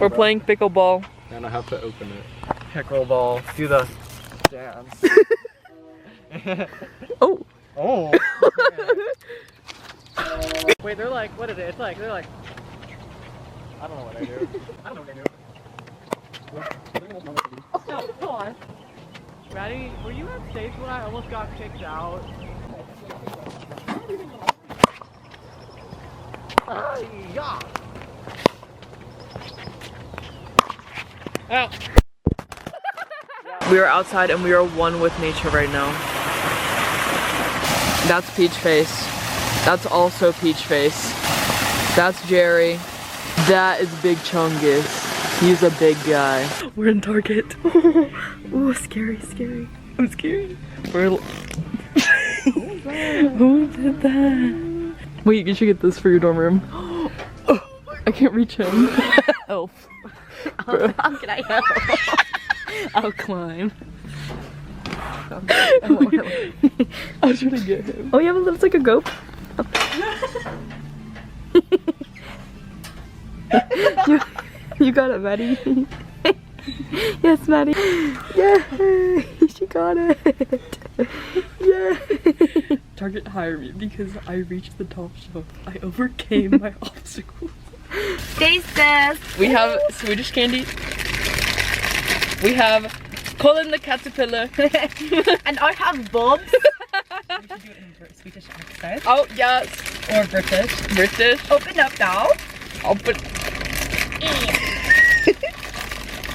We're playing pickleball. And I have to open it. Pickleball. Do the dance. Oh. Oh. Wait, they're like, what is it? It's like, they're like, I don't know what I do. I don't know what I do. Oh, come on. Maddie, were you at stage when I almost got kicked out? Yeah. Ow. We are outside and we are one with nature right now. That's Peach Face. That's also Peach Face. That's Jerry. That is Big Chungus. He's a big guy. We're in Target. Ooh, scary, scary. I'm scared. We're Who did that? Wait, you should get this for your dorm room. I can't reach him. Help. How can I help? I'll climb. I was trying to get him. Oh yeah, but it looks like a goat. you got it, Maddie. Yes, Maddie. Yeah, she got it. Yeah. Target hired me because I reached the top shelf. I overcame my obstacles. Taste this. We have Swedish candy. We have Colin the caterpillar. And I have Bobs. We should do it in Swedish accent. Oh yes. Or British. British. Open up now. Open.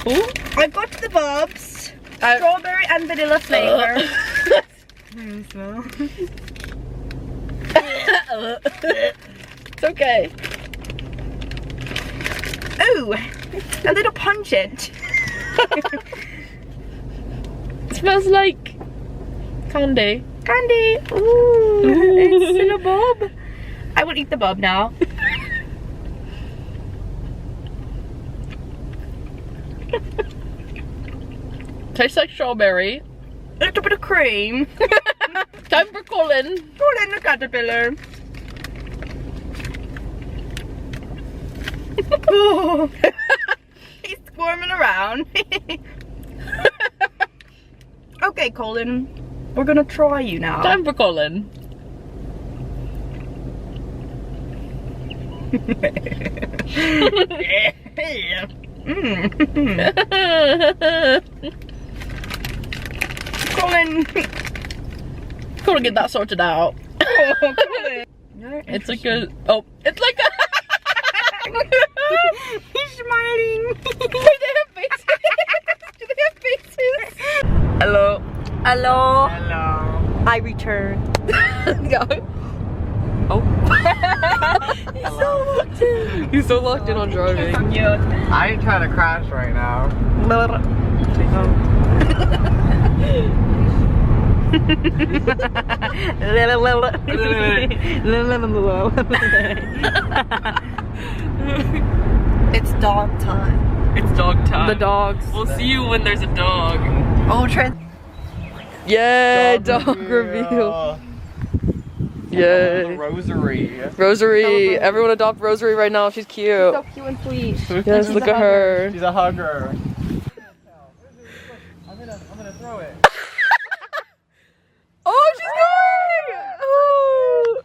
Ooh. I got the Bobs. Strawberry and vanilla flavor. Smell. It's okay. Ooh, a little pungent. It smells like candy. Candy. Ooh, it's in a bob. I will eat the bob now. Tastes like strawberry. A little bit of cream. Time for Colin. Colin the caterpillar. Ooh. He's squirming around. Okay, Colin. We're gonna try you now. Time for Colin. Colin. Gotta get that sorted out. Oh, Colin. It's like a. Oh, it's like a. He's smiling. Do they have faces? Do they have faces? Hello. Hello. Hello. I returned. Yeah. Oh. He's so locked in. He's so locked in on driving. Cute. I ain't trying to crash right now. It's dog time. It's dog time. The dogs. We'll see you when there's a dog. Oh, Yay, dog reveal. Yay. Rosary. Rosary. Everyone adopt Rosary right now. She's cute. so cute and sweet. Yes, look at her. She's a hugger. I'm gonna throw it. Oh, she's going! Oh.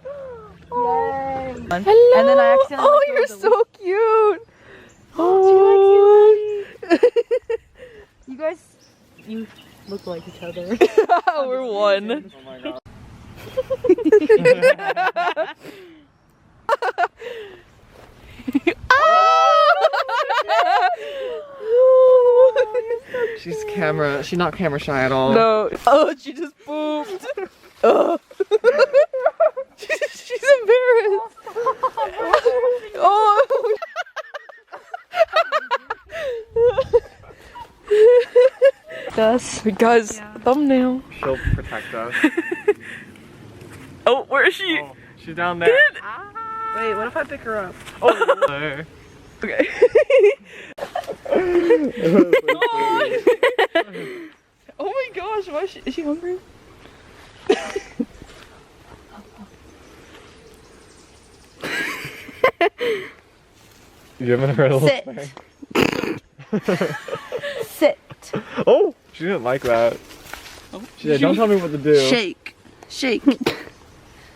Hello. And then I accidentally Oh, you're so cute. Oh. You guys, you look like each other. We're one. Oh my god. She's not camera shy at all. No. Oh, she just pooped. Oh. She's embarrassed. Oh. Guys, thumbnail. She'll protect us. Oh, where is she? Oh, she's down there. Wait, what if I pick her up? Oh. Okay. Oh my gosh, why is she hungry? You haven't heard of Sit. thing? Sit. Oh, she didn't like that. She said, don't tell me what to do. Shake. Shake.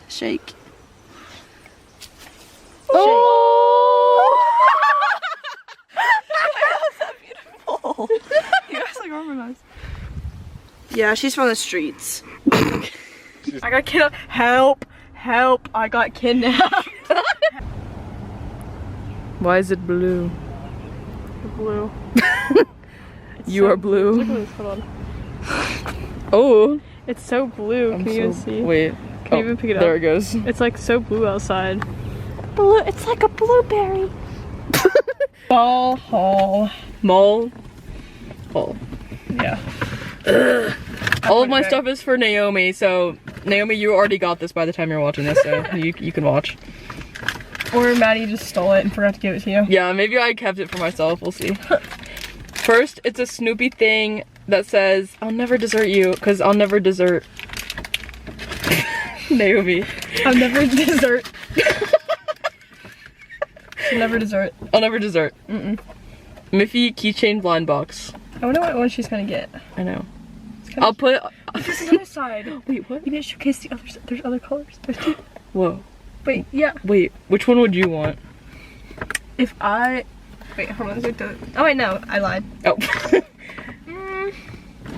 Shake. Oh! Beautiful. You guys like harmonized. Yeah, she's from the streets. I got kidnapped. Help! Help! I got kidnapped. Why is it blue? Blue. You are blue. Look at this, hold on. Oh! It's so blue, can you even see? Wait. Can you even pick it up? There it goes. It's like so blue outside. Blue, it's like a blueberry. Ball hall. Mall. Hall. Yeah. All of my stuff is for Naomi, so Naomi, you already got this by the time you're watching this, so you can watch. Or Maddie just stole it and forgot to give it to you. Yeah, maybe I kept it for myself, we'll see. First, it's a Snoopy thing that says, I'll never desert you, because I'll never desert Naomi. I'll never desert. I'll never desert. I'll never desert. Miffy keychain blind box. I wonder what one she's gonna get. I know. I'll put... This is the other side. Wait, what? You didn't showcase the other side. There's other colors. There's two. Whoa. Wait, yeah. Wait, which one would you want? If I... Wait, hold on. Oh wait, no. I lied. Oh.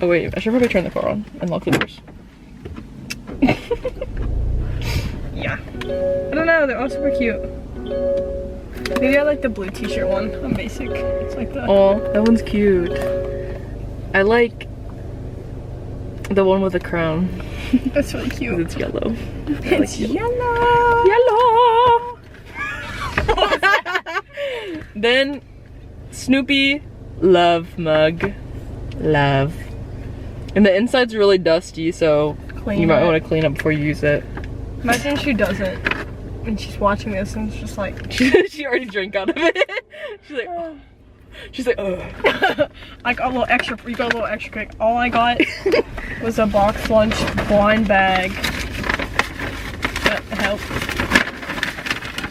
Oh wait, I should probably turn the car on and lock the doors. Yeah. I don't know. They're all super cute. Maybe I like the blue t-shirt one. I'm basic. It's like the... Oh, that one's cute. I like the one with the crown. That's really cute. It's yellow. It's yellow. Yellow. Then Snoopy love mug. Love. And the inside's really dusty, so you might want to clean up before you use it. Imagine she doesn't. And she's watching this and it's just like... She already drank out of it. She's like, ugh. I got a little extra, you got a little extra quick. All I got was a box lunch blind bag. That helped.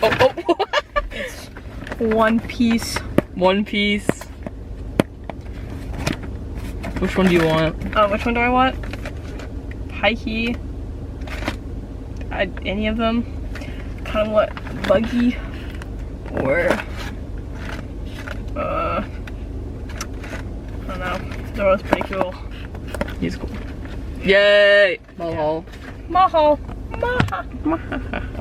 Oh. It's one piece. One piece. Which one do you want? Which one do I want? High key. Any of them. Kind of what? Buggy. Or I don't know. They're both pretty cool. He's cool. Yay! Mahal. Mahal. Maha.